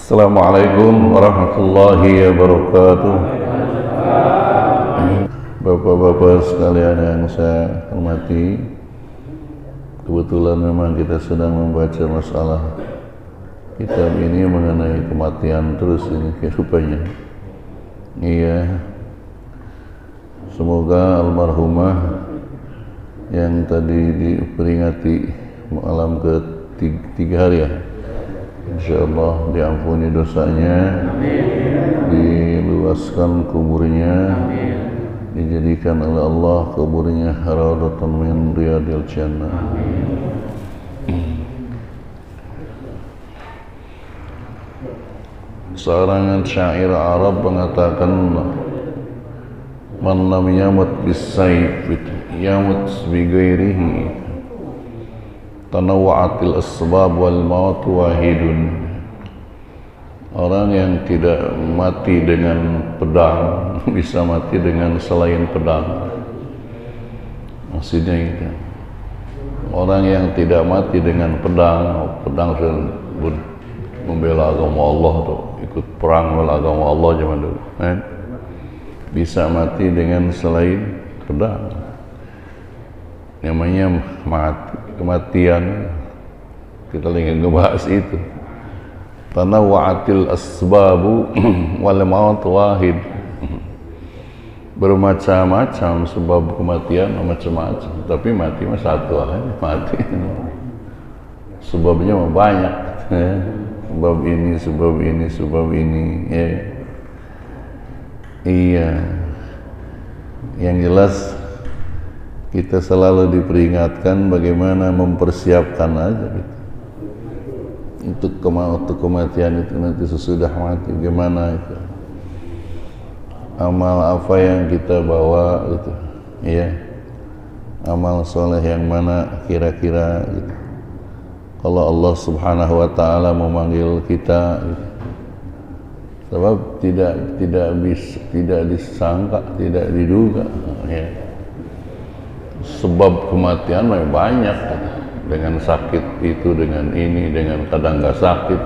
Assalamualaikum warahmatullahi wabarakatuh. Bapak-bapak sekalian yang saya hormati, kebetulan memang kita sedang membaca masalah kitab ini mengenai kematian terus ini kehidupannya. Iya, semoga almarhumah yang tadi diperingati malam ketiga hari ya, insyaallah diampuni dosanya, diluaskan kuburnya, dijadikan oleh Allah kuburnya raudhatan min riyadil jannah. Seorang syair Arab mengatakan, man lam yamut bis-sayf yamut bi ghairihi, tanawwa'atil asbab wal maut wahidun. Orang yang tidak mati dengan pedang bisa mati dengan selain pedang. Maksudnya itu, orang yang tidak mati dengan pedang membela agama Allah tuh, ikut perang membela agama Allah zaman dulu, bisa mati dengan selain pedang. Namanya mati, kematian. Kita lagi ngebahas itu. Tanawwa'atil asbabu wal maut wahid. Bermacam-macam sebab kematian, macam-macam, tapi mati mah satu aja, mati. Sebabnya mah banyak, ya. Sebab ini, sebab ini, sebab ini, ya. Iya. Yang jelas kita selalu diperingatkan bagaimana mempersiapkan aja gitu. Untuk kematian itu nanti sesudah mati gimana itu. Amal apa yang kita bawa gitu. Iya. Amal soleh yang mana kira-kira gitu. Kalau Allah Subhanahu wa taala memanggil kita gitu. Sebab tidak disangka, tidak diduga, ya. Sebab kematian memang banyak, dengan sakit itu, dengan ini, dengan kadang nggak sakit.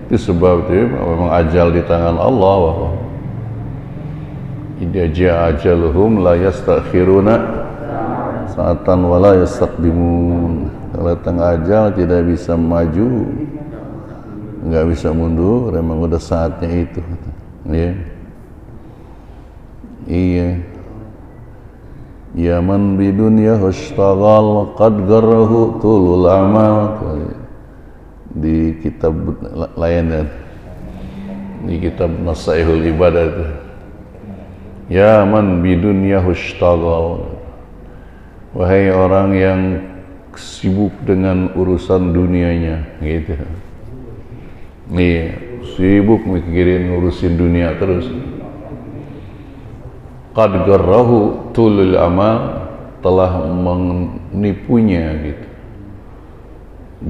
Itu sebab itu memang ajal di tangan Allah. Idza jaa ajaluhum la yastakhiruna sa'atan wa la yastaqdimun. Kalau datang ajal tidak bisa maju, nggak bisa mundur, memang udah saatnya itu. Ya. Iya. Ya man bidunya hashtagal qad garrahu tulul amal. Di kitab lain, di kitab Nasaihul Ibadah itu, ya man bidunya hashtagal, wahai orang yang sibuk dengan urusan dunianya, gitu. Nih, sibuk mikirin ngurusin dunia terus. Qad garrahu tulul amal, telah menipunya gitu.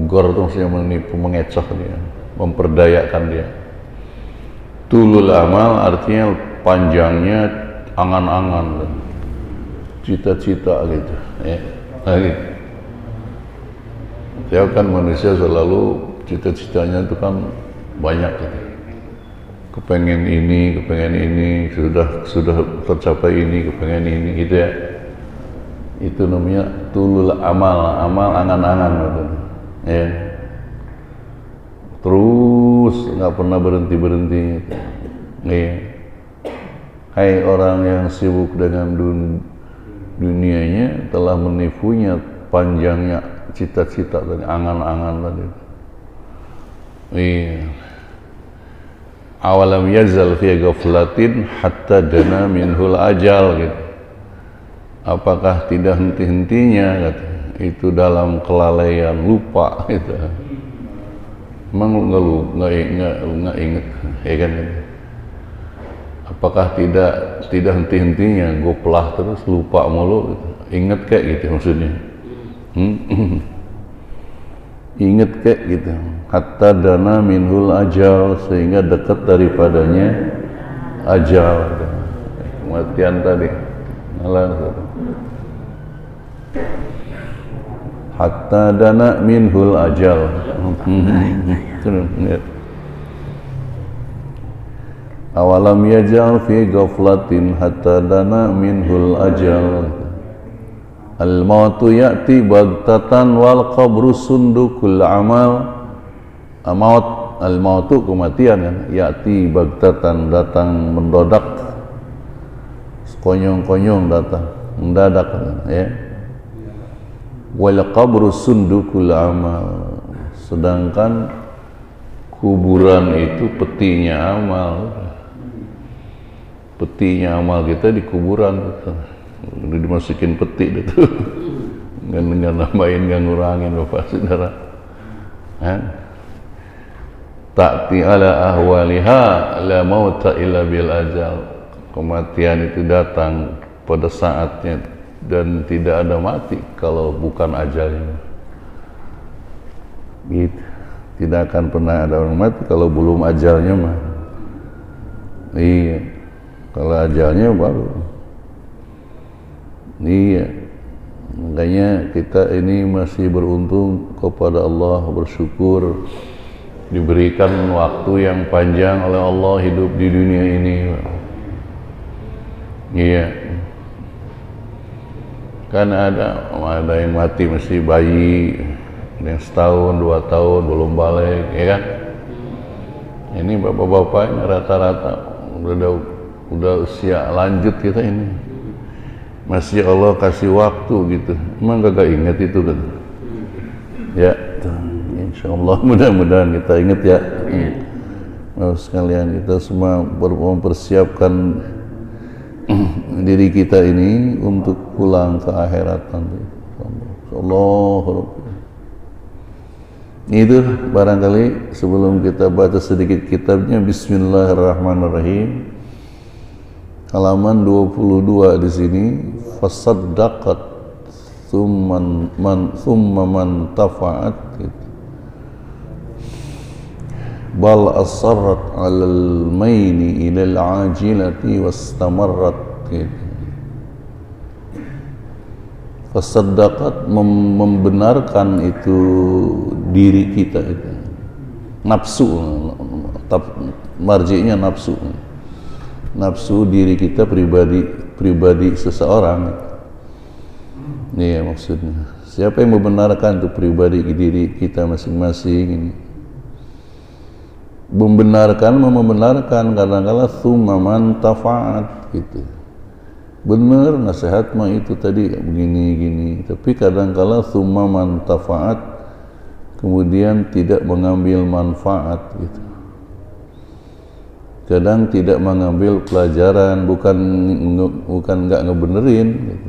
Gor itu maksudnya menipu, mengecoh dia, memperdayakan dia. Tulul amal artinya panjangnya angan-angan, cita-cita gitu, ya. Gitu. Ya kan manusia selalu cita-citanya itu kan banyak gitu. Kepengen ini, sudah tercapai ini, kepengen ini gitu ya. Itu namanya tulul amal, amal angan-angan gitu. Ya. Terus nggak pernah berhenti gitu. Ya. Hai orang yang sibuk dengan dunianya, telah menipunya panjangnya cita-cita dan angan-angan tadi. Iya. Awalam yazal fi ghaflatin hatta dana minhul ajal gitu. Apakah tidak henti-hentinya gitu, itu dalam kelalaian, lupa gitu. Emang nggak ingat, ya kan? Apakah tidak henti-hentinya, goplah terus, lupa mulu gitu. Ingat kayak gitu maksudnya. Ingat kayak gitu, hatta dana minhul ajal, sehingga dekat daripadanya ajal, kematian tadi. Hatta dana minhul ajal. awalam yaj'al fi ghaflatin hatta dana minhul ajal. Al mautu ya'ti baghtatan wal qabru sundukul amal. Al mautu kematian kan, ya'ti baghtatan datang mendadak, konyong-konyong datang mendadak ya. Wal qabru sundukul amal, sedangkan kuburan itu petinya amal. Petinya amal kita di kuburan gitu. Udah dimasukin peti itu. Nggak nambahin, nggak ngurangin Bapak Saudara. Ta'ti ala ahwaliha la mauta illa bil ajal. Kematian itu datang pada saatnya dan tidak ada mati kalau bukan ajalnya. Gitu. Tidak akan pernah ada orang mati kalau belum ajalnya mah. Iya. Kalau ajalnya baru. Iya. Makanya kita ini masih beruntung kepada Allah, bersyukur diberikan waktu yang panjang oleh Allah hidup di dunia ini. Iya. Kan ada yang mati masih bayi, yang setahun, 2 tahun belum balik, ya kan? Ini bapak-bapak ini rata-rata udah usia lanjut kita ini. Masih Allah kasih waktu gitu. Emang gak ingat itu kan? Ya, insyaallah mudah-mudahan kita ingat ya. Sekalian kita semua mempersiapkan diri kita ini untuk pulang ke akhirat nanti. Insyaallah. Itu barangkali sebelum kita baca sedikit kitabnya. Bismillahirrahmanirrahim. Halaman 22 di sini. Fasaddaqat thumma man tafa'at gitu. Bal asarrat 'alal maini ilal ajilati wastamarrat gitu. Fasaddaqat membenarkan itu diri kita itu. Nafsu, marji'nya nafsu. Nafsu diri kita pribadi seseorang. Ini ya maksudnya. Siapa yang membenarkan itu pribadi diri kita masing-masing ini? Membenarkan kadang-kala tsumma man tafa'at gitu. Benar nasihat mah itu tadi begini, tapi kadang-kala tsumma man tafa'at, kemudian tidak mengambil manfaat gitu. Kadang tidak mengambil pelajaran, bukan nggak ngebenerin gitu.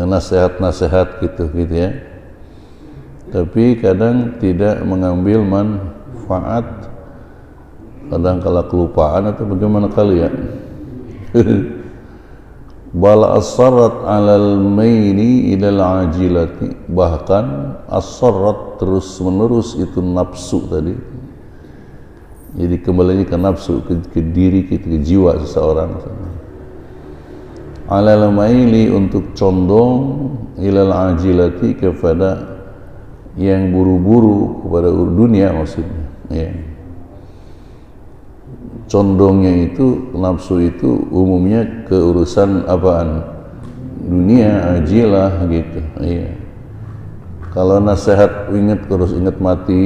Nasihat-nasihat gitu ya. Tapi kadang tidak mengambil manfaat, kadang-kala kelupaan atau bagaimana kali ya. Bal asarrat 'alal maini ilal ajilati, bahkan asarrat terus menerus itu nafsu tadi. Jadi kembali ke nafsu, ke diri kita, ke jiwa seseorang. 'Alal maili, untuk condong, ilal ajilati, kepada yang buru-buru, kepada dunia maksudnya. Ya. Condongnya itu, nafsu itu umumnya ke urusan apaan? Dunia, ajilah gitu. Iya. Kalau nasihat terus ingat mati,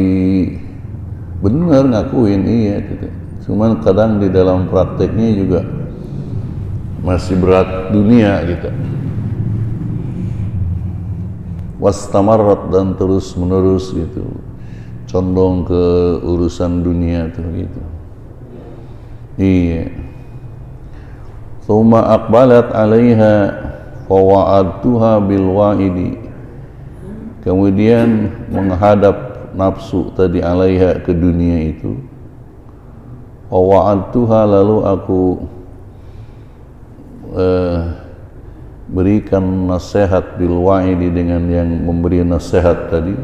benar ngakuin iya gitu. Cuman kadang di dalam prakteknya juga masih berat dunia gitu. Wastamarrat, dan terus menerus gitu. Condong ke urusan dunia tuh gitu. Iya. Tsumma aqbalat 'alaiha fawa'adtuha bil wa'idi. Kemudian menghadap nafsu tadi 'alaiha, ke dunia itu. Fawa'adtuha, lalu aku berikan nasihat bil wa'idi, dengan yang memberi nasihat tadi.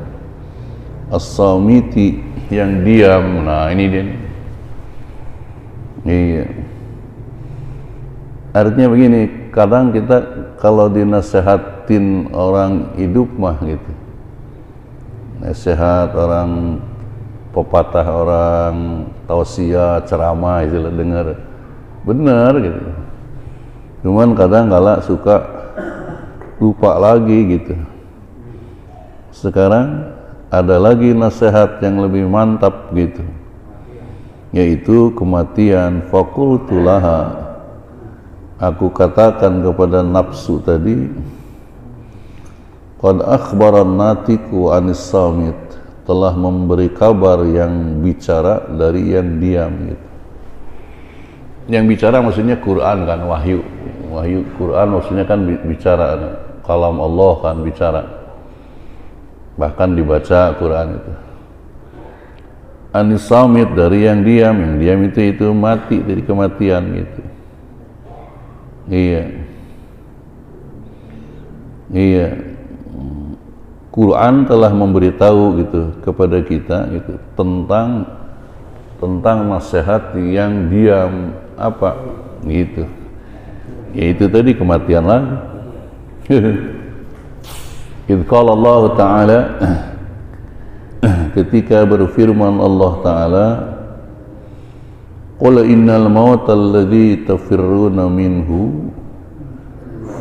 As-samiti, yang diam. Nah, ini dia. Iya. Artinya begini, kadang kita kalau dinasehatin orang hidup mah gitu, nasihat orang pepatah orang, tausiah, ceramah itu dengar benar gitu. Cuman kadang kala suka lupa lagi gitu. Sekarang ada lagi nasihat yang lebih mantap gitu, yaitu kematian. Faqultu laha, aku katakan kepada nafsu tadi, qad akhbaran natiku anis samit, telah memberi kabar yang bicara dari yang diam gitu. Yang bicara maksudnya Quran kan, wahyu Quran maksudnya kan bicara, kalam Allah kan bicara, bahkan dibaca Quran itu. Anis samit, dari yang diam itu mati, dari kematian gitu. Iya. Quran telah memberitahu gitu kepada kita gitu tentang nasihat yang diam apa gitu. Yaitu tadi kematian lagi. Idz qala Allah Ta'ala, ketika berfirman Allah Ta'ala, qul innal mauta alladzi tafirruna minhu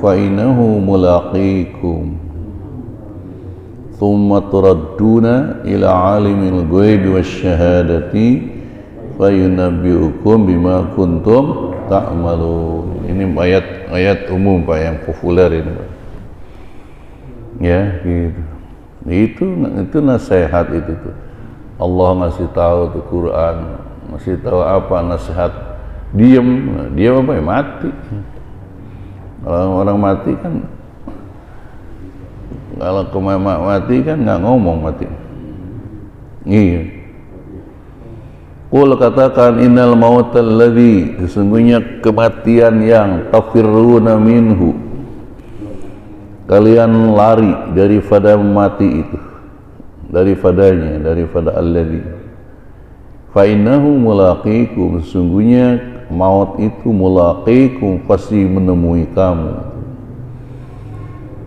fa innahu mulaqikum thumma turadduna ila alimil ghaibi wasyahadati fayunabbi'ukum bima kuntum ta'malun. Ini ayat umum Pak, yang populer ini Pak. Ya gitu. Itu nasihat itu tuh. Allah ngasih tahu tuh, Quran ngasih tahu apa nasihat. Diam apa ya? Mati. Orang mati kan, kalau mati kan nggak ngomong mati. Iya. Qul, katakan, innal mautal ladzi, sesungguhnya kematian yang tafirruna minhu, kalian lari daripada mati itu, daripada alladzi, fa innahu mulaqikum, sesungguhnya maut itu mulaqikum, pasti menemui kamu,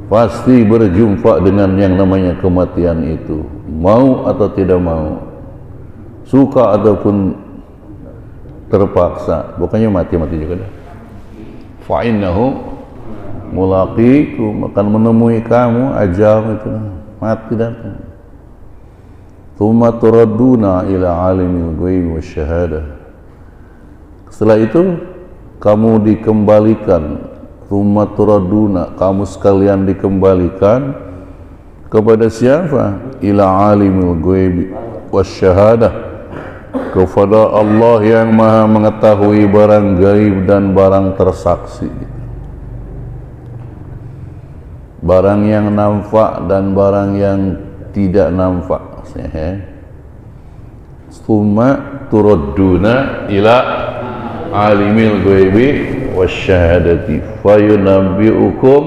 pasti berjumpa dengan yang namanya kematian itu, mau atau tidak mau, suka ataupun terpaksa, bukannya mati juga dah. Fa innahu mulaqikum, akan menemui kamu, ajal itu mati datang. Tsumma turadduna ila alimil ghaibi wasyahadah, setelah itu kamu dikembalikan. Tsumma turadduna, kamu sekalian dikembalikan kepada siapa? Ila alimil ghaibi wasyahadah, kepada Allah yang maha mengetahui barang gaib dan barang tersaksi, barang yang nampak dan barang yang tidak nampak. Tsumma turadduna ila alimil ghaibi wasyahadati fayunabbi'ukum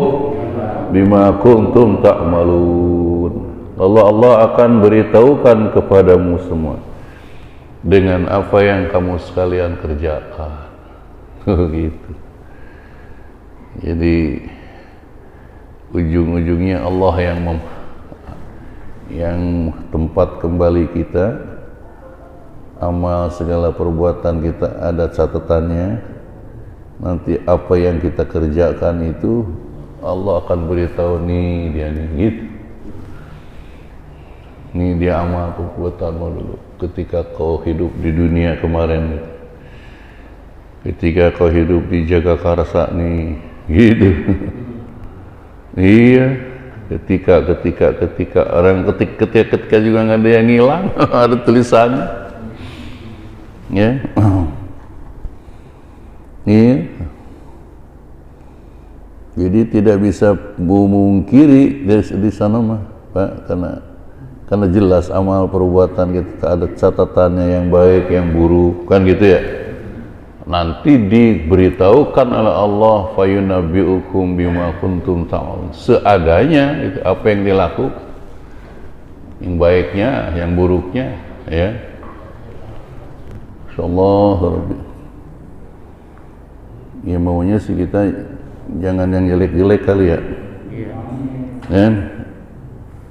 bima kuntum ta'malun. Allah akan beritahukan kepadamu semua dengan apa yang kamu sekalian kerjakan. Gitu. Jadi ujung-ujungnya Allah yang tempat kembali kita, amal segala perbuatan kita ada catatannya. Nanti apa yang kita kerjakan itu Allah akan beritahu, nih dia nih gitu. Nih dia amal perbuatanmu dulu ketika kau hidup di dunia kemarin, ketika kau hidup di Jagakarsa nih gitu. Iya, ketika orang ketika juga nggak ada yang hilang. Ada tulisannya ya. Iya. Jadi tidak bisa memungkiri di sana mah Pak, karena jelas amal perbuatan kita ada catatannya, yang baik yang buruk kan gitu ya. Nanti diberitahukan oleh Allah, fayunabbi'ukum bima kuntum ta'malun, seadanya itu apa yang dilakukan, yang baiknya, yang buruknya ya. Insyaallah ya, maunya sih kita jangan yang jelek-jelek kali ya.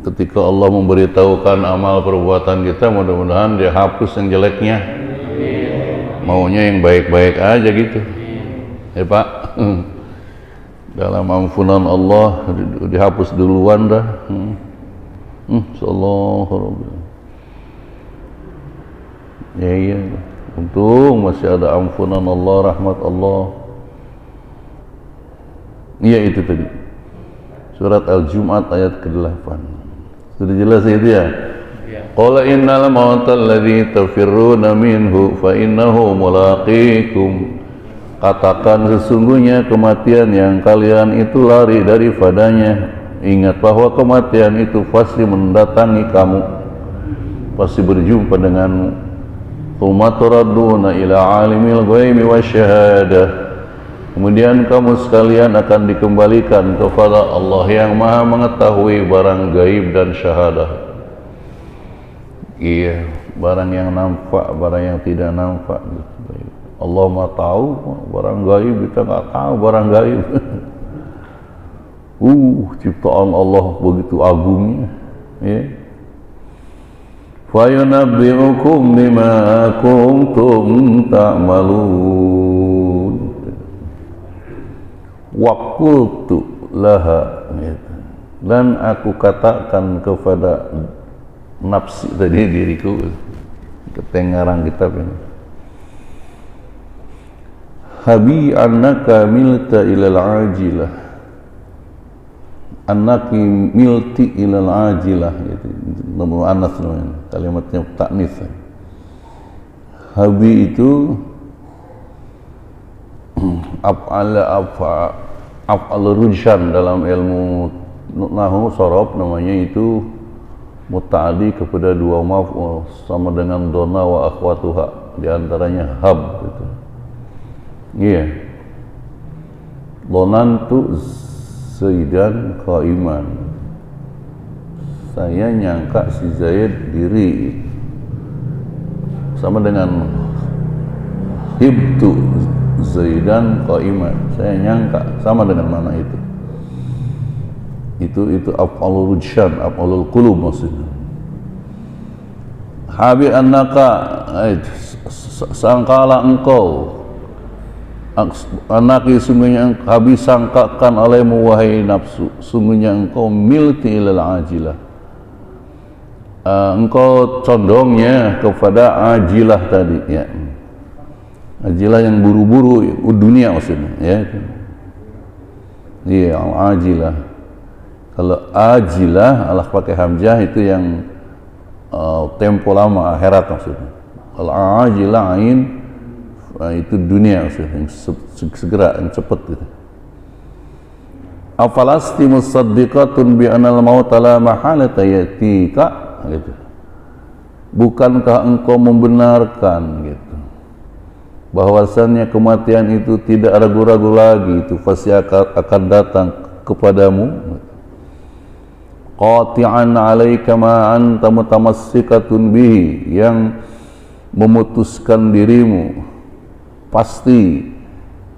ketika Allah memberitahukan amal perbuatan kita, mudah-mudahan Dia hapus yang jeleknya. Maunya yang baik-baik aja gitu. Ya Pak, dalam ampunan Allah dihapus duluan dah. Insyaallah. Ya iya, untung masih ada ampunan Allah, rahmat Allah. Iya itu tadi, surat Al-Jum'at ayat ke-8. Sudah jelas itu ya? Qala innal mautal ladzi tafirruna minhu fa innahu mulaqikum. Katakan sesungguhnya kematian yang kalian itu lari daripadanya, ingat bahwa kematian itu pasti mendatangi kamu, pasti berjumpa denganmu. Tsumma turadduna ila alimil ghaibi wasyahadah. Kemudian kamu sekalian akan dikembalikan kepada Allah yang Maha mengetahui barang gaib dan syahadah. Iya, barang yang nampak, barang yang tidak nampak. Allah Maha tahu barang gaib, kita nggak tahu barang gaib. Ciptaan Allah begitu agungnya. Ya. Fayunabbi'ukum bima kuntum ta'malun. Waqultu laha, dan aku katakan kepada nafsi tadi, diriku, ketengarang kitab ini, habi annaka milta ilal ajilah, annaki milti ilal ajilah, itu nomor anas namanya, kalimatnya taknis. Habi itu af'al rujhan dalam ilmu nahwu sorof, namanya itu muta'addi kepada dua maf'ul sama dengan dona wa akhwatuha, diantaranya hab itu. Iya, donantu Zaidan qaiman, saya nyangka si Zaid diri, sama dengan hibtu Zaidan qaiman, saya nyangka, sama dengan mana itu. Itu af'alul rujhan, af'alul qulub maksudnya. Habi annaka, sangkalah engkau, anaki sungguhnya habis sangkakan olehmu wahai nafsu, sungguhnya engkau milti ilal ajilah, engkau condongnya kepada ajilah tadi ya. Ajilah yang buru-buru, dunia maksudnya ya. Iya, ajilah. Kalau ajilah Allah pakai hamzah itu yang tempo lama, akhirat maksudnya. Kalau ajilah ain, itu dunia maksudnya, yang segera, yang cepat gitu. Afalasti musaddiqatun bi anal mauta la mahalata yatika gitu. Bukankah engkau membenarkan gitu bahwasannya kematian itu tidak ragu-ragu lagi, itu pasti akan datang kepadamu. Qati'an 'alaika ma anta mutamassikatun bihi, yang memutuskan dirimu, pasti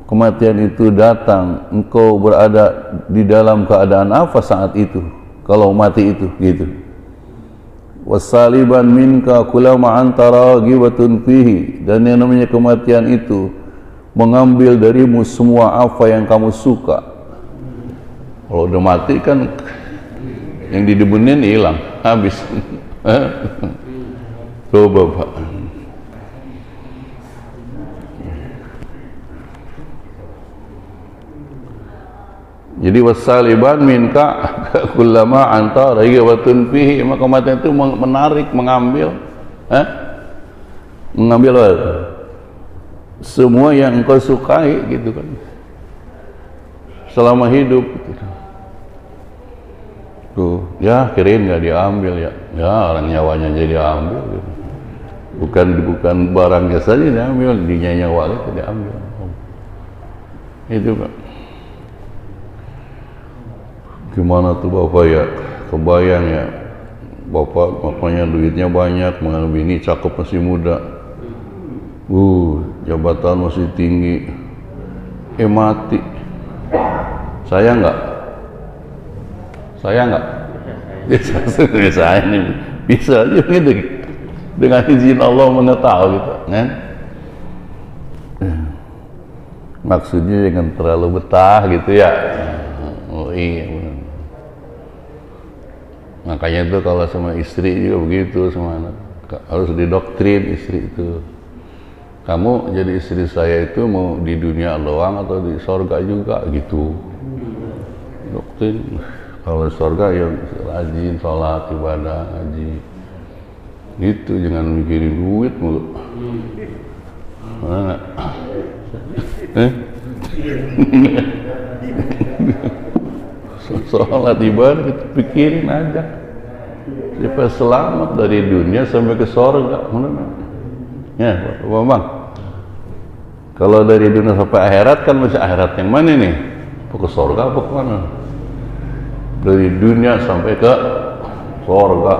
kematian itu datang, engkau berada di dalam keadaan apa saat itu kalau mati itu gitu. Wasaliban minka kulama anta ragibatun fihi, dan yang namanya kematian itu mengambil darimu semua apa yang kamu suka. Kalau udah mati kan yang didemenin hilang, habis. Coba Pak. Jadi wasaliban minka kullama anta ragibatun fihi, maka kematian itu menarik, mengambil semua yang engkau sukai gitu kan selama hidup gitu. Tuh, ya kirain nggak diambil ya orang nyawanya jadi diambil gitu. Bukan barangnya saja diambil, nyawa itu diambil. Itu Pak. Gimana tuh Bapak ya, kebayang ya, Bapak makanya duitnya banyak, mengenai bini cakep masih muda, jabatan masih tinggi, mati, sayang nggak? Biasa ini bisa aja gitu dengan izin Allah mengetahui gitu kan. Maksudnya jangan terlalu betah gitu ya. Oh iya benar. Makanya itu kalau sama istri juga begitu, sama anak harus didoktrin istri itu. Kamu jadi istri saya itu mau di dunia doang atau di sorga juga gitu. Doktrin. Kalau di sorga ya rajin sholat, ibadah, haji. Gitu, jangan mikirin duit mulu. Mana? Sholat ibadah kita pikirin aja. Supaya selamat dari dunia sampai ke sorga. Ya, Bang. Kalau dari dunia sampai akhirat kan masih akhirat yang mana nih? Ke sorga apa ke mana? Dari dunia sampai ke sorga,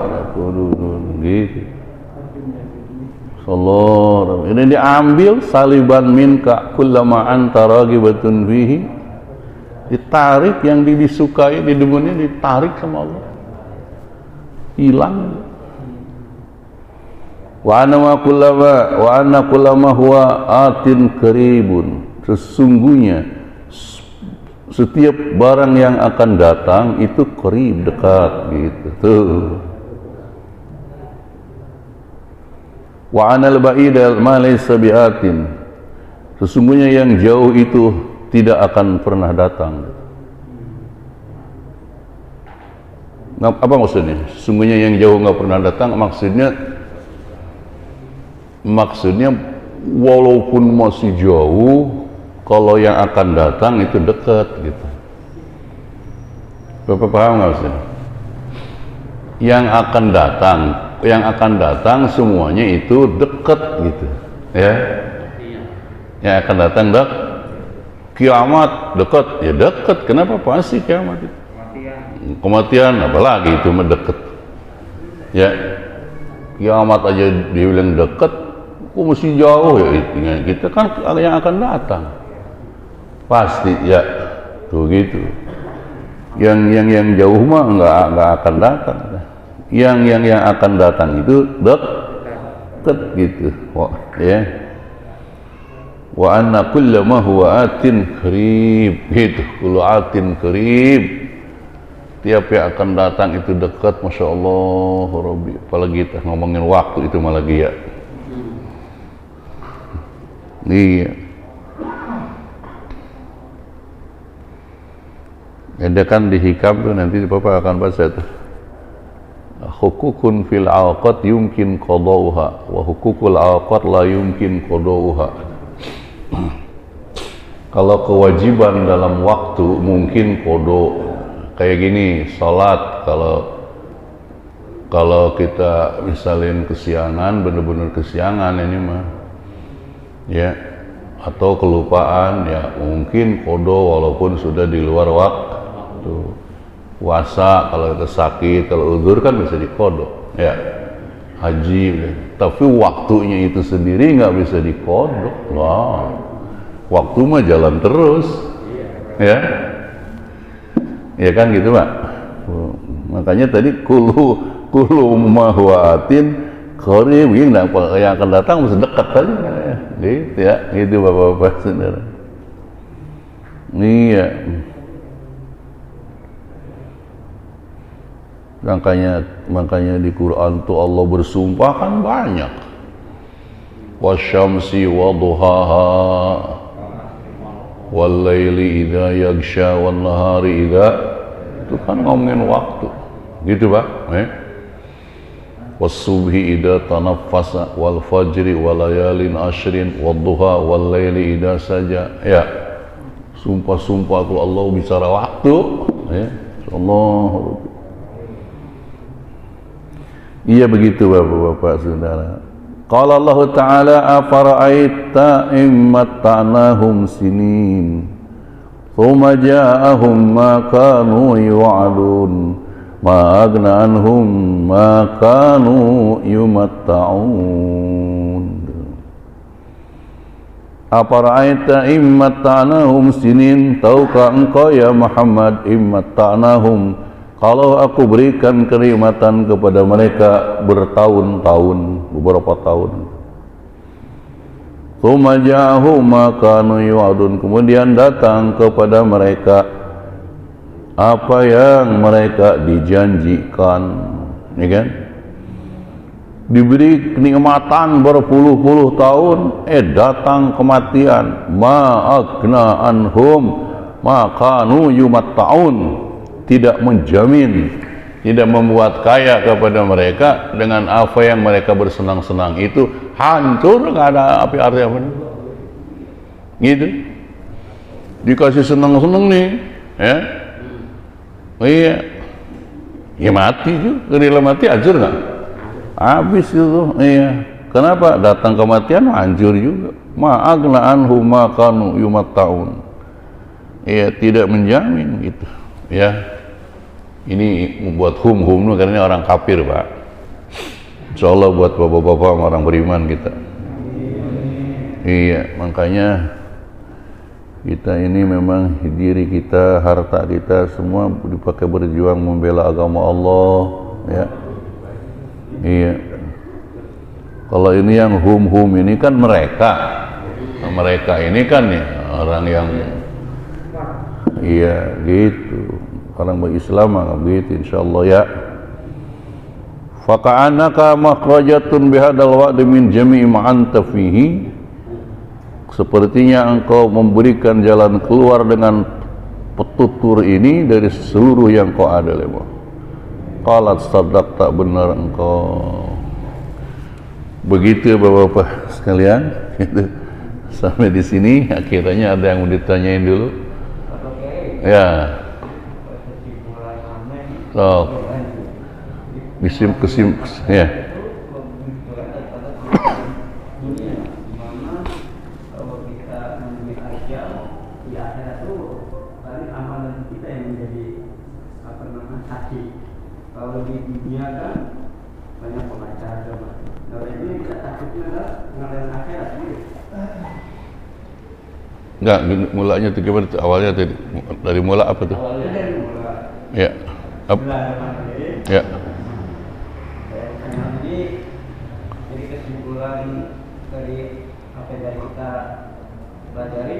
gitu. Sallallahu. Ini diambil saliban minka kullama anta ragibatun fihi. Ditarik yang disukai, didemennya ditarik sama Allah. Hilang. Wa anna kullama huwa atin qaribun. Sesungguhnya setiap barang yang akan datang itu qarib, dekat gitu tuh. Wa anal ba'ida ma laysa bi'atin. Sesungguhnya yang jauh itu tidak akan pernah datang. Nah, apa maksudnya? Sesungguhnya yang jauh nggak pernah datang, maksudnya walaupun masih jauh, kalau yang akan datang itu dekat gitu. Bapak paham nggak maksudnya? Yang akan datang semuanya itu dekat gitu, ya. Yang akan datang kiamat dekat, ya dekat. Kenapa pasti kiamat itu? Kematian apalagi itu mendekat. Ya, kiamat aja dibilang dekat, kok mesti jauh ya itu. Kita kan yang akan datang. Pasti ya, tuh gitu. Yang jauh mah nggak akan datang. Yang akan datang itu dekat gitu. Wah, ya. Wa anna kullama huwa atin qarib gitu. Kullu atin qarib. Tiap yang akan datang itu dekat, Masya Allah, Rabbi. Apalagi kita ngomongin waktu itu malah lagi ya. Iya. Ada kan di hikam tuh, nanti Bapak akan baca tuh. Hukukun fil awqat yumkin qadauha wa hukukul awqat la yumkin qadauha. Kalau kewajiban dalam waktu mungkin qada. Kayak gini, sholat kalau kita misalin kesiangan, bener-bener kesiangan ini mah, ya, atau kelupaan, ya mungkin qada walaupun sudah di luar waktu. Puasa kalau kita sakit, kalau uzur kan bisa diqada, ya. Haji, tapi waktunya itu sendiri nggak bisa diqada. Wah, waktu mah jalan terus, ya. Ya kan gitu Pak. Makanya tadi kulu mahwatin qarib, yang akan datang mesti dekat tadi ya. Gitu ya, gitu Bapak-bapak saudara. Iya. Makanya di Quran tuh Allah bersumpah kan banyak. Wasyamsi waduhaha wal laili idza yaghsha wan nahari idza, itu kan ngomongin waktu gitu Pak, was subhi idza tanaffasa wal fajri wal layalin ashrin wad duha wal laili idza saja, ya. Sumpah-sumpah tuh Allah bicara waktu, ya. Allah. Iya begitu Bapak-bapak saudara. Qala Allah Ta'ala afara'aita immatta'nahum sinin thumma ja'ahum ma kanu yu'adun ma agna anhum ma kanu yumatta'un. Afara'aita immatta'nahum sinin, tahukah engkau ya Muhammad immatta'nahum, Kalau aku berikan kenikmatan kepada mereka bertahun-tahun, beberapa tahun. Tsumma ja'ahum ma kanu yu'adun, kemudian datang kepada mereka apa yang mereka dijanjikan, ya kan? Diberi kenikmatan berpuluh-puluh tahun, datang kematian. Ma agna anhum ma kanu yumatta'un, tidak menjamin, tidak membuat kaya kepada mereka dengan apa yang mereka bersenang-senang itu, hancur, nggak ada arti apa gitu. Dikasih senang-senang nih, ya, iya, ya mati juga, rela mati hancur nggak? Habis itu, iya. Kenapa? Datang kematian hancur juga. Ma'agna anhu ma kanu yumatta'un, iya, tidak menjamin gitu, ya. Ini membuat hum karena ini orang kafir, Pak. Insyaallah buat bapak-bapak orang beriman kita. Iya, makanya kita ini memang diri kita, harta kita semua dipakai berjuang membela agama Allah, ya. Iya. Kalau ini yang hum ini kan mereka ini kan ya orang yang, iya gitu. Orang berislam begitu insyaallah, ya. Faka'annaka makhrajatun bihadal wa'di min jami'i ma anta fihi, sepertinya engkau memberikan jalan keluar dengan petutur ini dari seluruh yang kau ada lemah. Qalat sadaq, tak benar engkau. Begitu Bapak-bapak sekalian, gitu. Sampai di sini akhirnya ada yang mau ditanyain dulu, ya. So, kesim, ya. Kalau di dunia kan banyak pengacara, kalau ini kita takutnya adalah pengadilan akhirat gitu. Enggak, mulanya itu gimana? Awalnya dari mula apa tuh? Awalnya dari mula. Ya. Ya. Jadi kesimpulan dari apa yang kita pelajari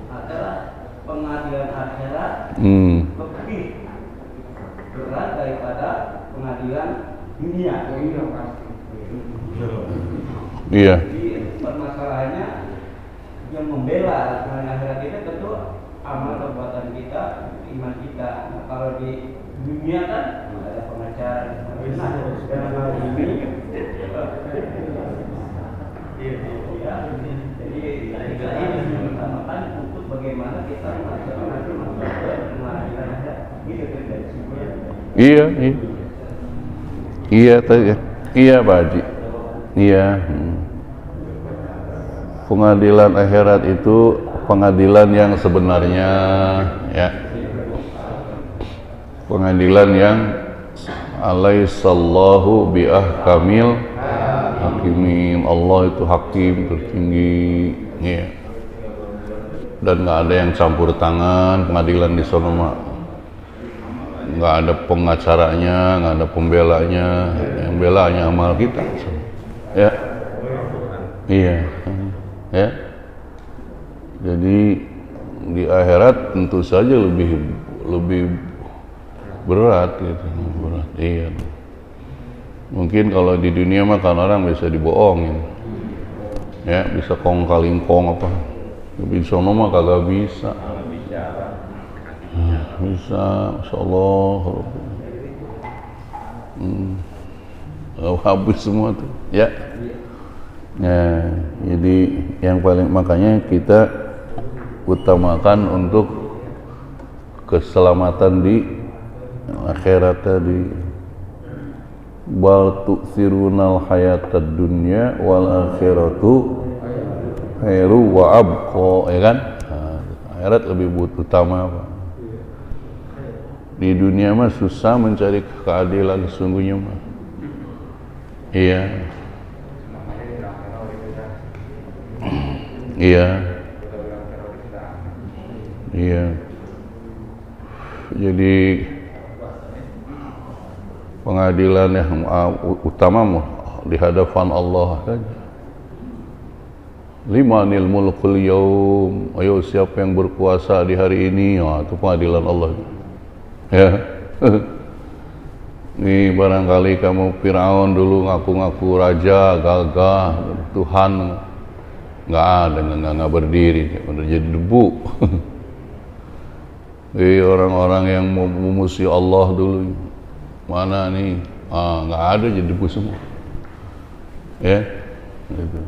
adalah pengadilan akhirat lebih berat daripada pengadilan dunia. Iya. Jadi permasalahannya yang membela pengadilan akhirat itu tentu amal perbuatan kita, iman kita. Nah, kalau di dunia kan ada pengacara, dalam hal ini jadi kita ini mengutamakan untuk bagaimana kita melaksanakan pengadilan akhirat. Iya, iya tadi, iya Pak Haji, iya. Pengadilan akhirat itu pengadilan yang sebenarnya, ya. Pengadilan yang alaihissallahu biahkamil hakimin, Allah itu hakim tertinggi, ya. Dan nggak ada yang campur tangan pengadilan di sana, mak. Nggak ada pengacaranya, nggak ada pembelanya, yang belanya amal kita, ya. Iya, ya. Jadi di akhirat tentu saja lebih berat gitu, berat. Iya. Mungkin kalau di dunia mah kan orang bisa dibohongin, ya, bisa kong kaling kong apa, tapi di sono mah kagak bisa. Bisa, Masya Allah. Habis semua tuh, ya. Nah, jadi yang paling, makanya kita utamakan untuk keselamatan di akhirat tadi. Bal tu'thirunal hayatad dunya wal akhiratu khairu wa abqa, ya kan? Nah, akhirat lebih utama apa? Di dunia mah susah mencari keadilan sesungguhnya mah. Iya. Iya. Iya. Jadi pengadilan yang utama di hadapan Allah saja. Limanil mulkul yaum, ayo siapa yang berkuasa di hari ini, itu pengadilan Allah ya. Nih barangkali kamu Firaun dulu ngaku-ngaku raja, gagah, Tuhan, nggak ada, nggak berdiri, udah jadi debu. Orang-orang yang memusuhi Allah dulu, mana nih? Nggak ada, jadi debu semua. Ya, gitu.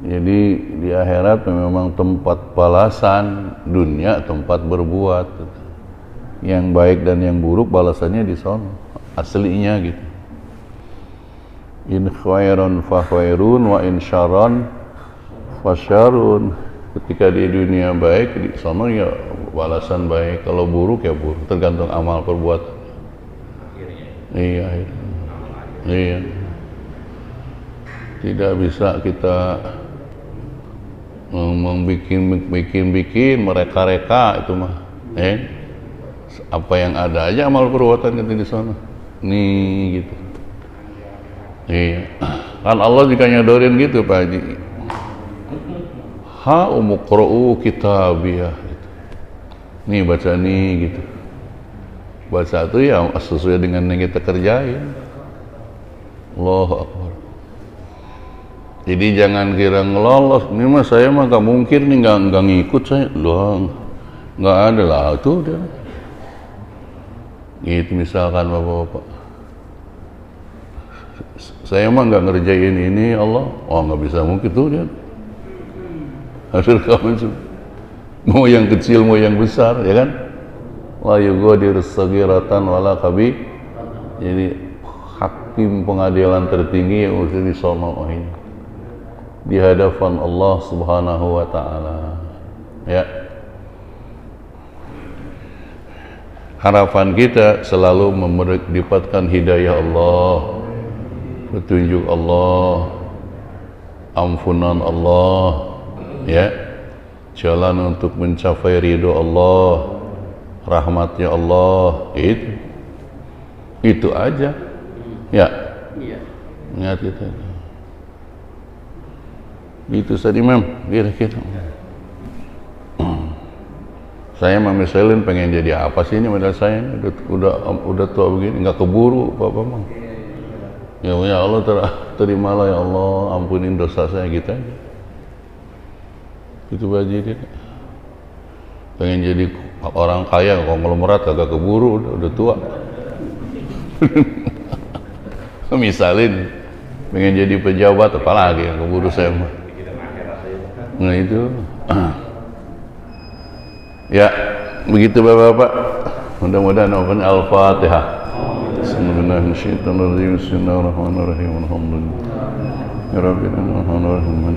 Jadi di akhirat memang tempat balasan, dunia tempat berbuat. Yang baik dan yang buruk balasannya di sana, aslinya gitu. In khairan fa khairun wa in syarran fa syarrun. Ketika di dunia baik, di sana ya balasan baik, kalau buruk ya buruk, tergantung amal perbuatan. Iya. Iya. Tidak bisa kita bikin mereka-reka itu mah. Apa yang ada aja amal perbuatan kita di sana. Nih gitu. Iya. Kan Allah juga nyodorin gitu Pak Haji. Ha umuqra'u kitabiyah gitu. Nih baca nih gitu. Baca itu ya sesuai dengan yang kita kerjain. Allahu Akbar. Jadi jangan kira ngelolos. Ini mah saya mah gak mungkin nih nggak ngikut saya. Loh, nggak ada lah itu dia. Gitu misalkan bapak-bapak, saya mah nggak ngerjain ini Allah, nggak bisa mungkin tuh dia. Hasil kamu mau yang kecil mau yang besar, ya kan? La yughadiru saghiratan wala kabir. Jadi hakim pengadilan tertinggi yang harus disono ini di hadapan Allah Subhanahu wa taala. Ya. Harapan kita selalu mendapatkan hidayah Allah, petunjuk Allah, ampunan Allah, ya, jalan untuk mencapai ridho Allah, rahmatnya Allah, itu aja, ya. Ingat itu. Itu tadi Imam, kira-kira. Saya misalin pengen jadi apa sih ini modal saya ini udah tua begini, nggak keburu Bapak Mang. Ya Allah terimalah ya Allah, ampunin dosa saya gitu aja. Itu Baji dia. Pengen jadi orang kaya, konglomerat agak keburu, udah tua. Misalin pengen jadi pejabat apalagi yang keburu saya mah. Nah itu. Ya, begitu Bapak-bapak. Mudah-mudahan Al-Fatihah. Bismillahirrahmanirrahim. Bismillahirrahmanirrahim. Alhamdulillah. Ya Rabbi, Alhamdulillah.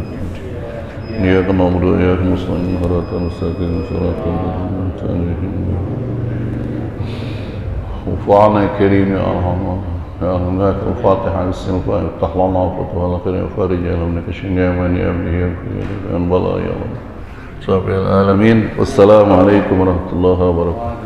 Iyyaka na'budu wa iyyaka nasta'in. Ihdinas siratal mustaqim. Wa'ana karim ya Rahman. Ya Allah, Al-Fatihah. Bismillah. Iftah lana fatwa al-khair wa farij lana kashina man yabni ya Allah ya Allah. Rabbil alamin. Wassalamualaikum warahmatullahi wabarakatuh.